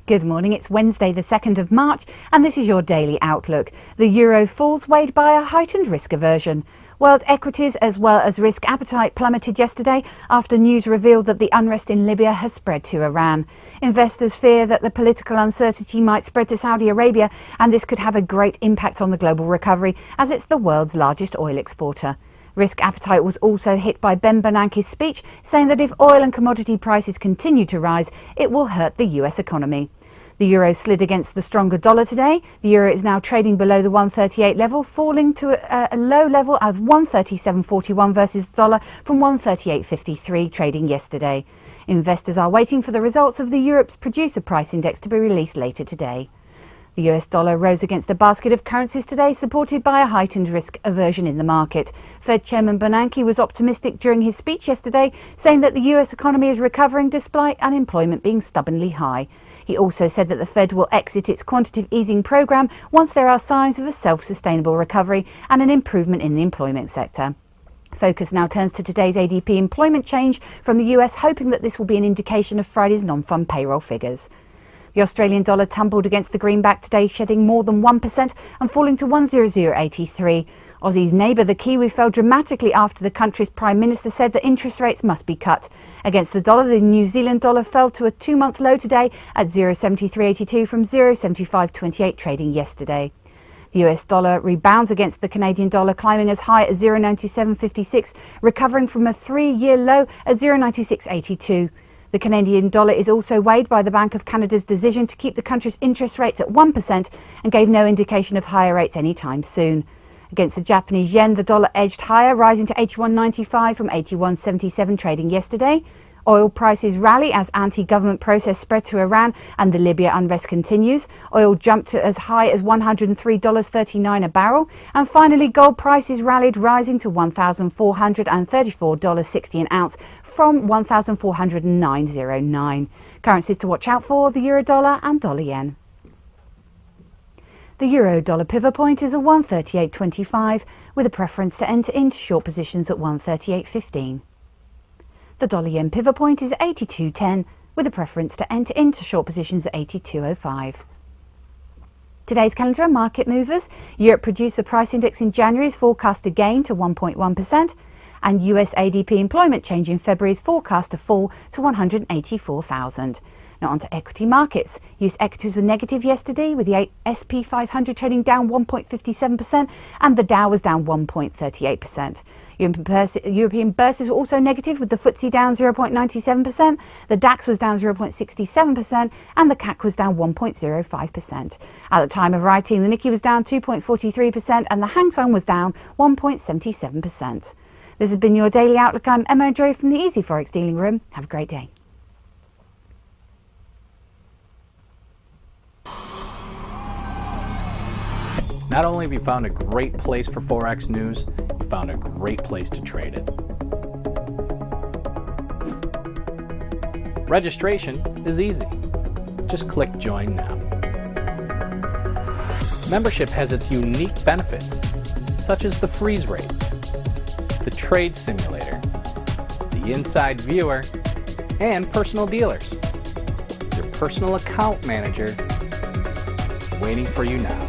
Good morning, it's Wednesday the 2nd of March and this is your daily outlook. The euro falls weighed by a heightened risk aversion. World equities as well as risk appetite plummeted yesterday after news revealed that the unrest in Libya has spread to Iran. Investors fear that the political uncertainty might spread to Saudi Arabia and this could have a great impact on the global recovery as it's the world's largest oil exporter. Risk appetite was also hit by Ben Bernanke's speech saying that if oil and commodity prices continue to rise, it will hurt the US economy. The euro slid against the stronger dollar today. The euro is now trading below the 138 level, falling to a low level of 137.41 versus the dollar from 138.53 trading yesterday. Investors are waiting for the results of the Europe's producer price index to be released later today. The US dollar rose against a basket of currencies today, supported by a heightened risk aversion in the market. Fed Chairman Bernanke was optimistic during his speech yesterday, saying that the US economy is recovering despite unemployment being stubbornly high. He also said that the Fed will exit its quantitative easing program once there are signs of a self-sustainable recovery and an improvement in the employment sector. Focus now turns to today's ADP employment change from the US, hoping that this will be an indication of Friday's non-farm payroll figures. The Australian dollar tumbled against the greenback today, shedding more than 1% and falling to 100.83. Aussie's neighbour, the Kiwi, fell dramatically after the country's Prime Minister said that interest rates must be cut. Against the dollar, the New Zealand dollar fell to a two-month low today at 0.7382 from 0.7528 trading yesterday. The US dollar rebounds against the Canadian dollar, climbing as high as 0.9756, recovering from a three-year low at 0.9682. The Canadian dollar is also weighed by the Bank of Canada's decision to keep the country's interest rates at 1% and gave no indication of higher rates anytime soon. Against the Japanese yen, the dollar edged higher, rising to 81.95 from 81.77 trading yesterday. Oil prices rally as anti-government protests spread to Iran and the Libya unrest continues. Oil jumped to as high as $103.39 a barrel. And finally, gold prices rallied, rising to $1,434.60 an ounce from $1,409.09. Currencies to watch out for: the euro dollar and dollar yen. The euro dollar pivot point is at 138.25 with a preference to enter into short positions at 138.15. The dollar yen pivot point is 82.10 with a preference to enter into short positions at 82.05. Today's calendar and market movers: Europe producer price index in January is forecast to gain to 1.1% and US ADP employment change in February is forecast to fall to 184,000. Now on to equity markets. US equities were negative yesterday with the SP 500 trading down 1.57% and the Dow was down 1.38%. European bourses were also negative with the FTSE down 0.97%, the DAX was down 0.67% and the CAC was down 1.05%. At the time of writing, the Nikkei was down 2.43% and the Hang Seng was down 1.77%. This has been your Daily Outlook. I'm Emma Joy from the Easy Forex Dealing Room. Have a great day. Not only have you found a great place for Forex news, you found a great place to trade it. Registration is easy. Just click Join Now. Membership has its unique benefits, such as the freeze rate, the trade simulator, the inside viewer, and personal dealers. Your personal account manager is waiting for you now.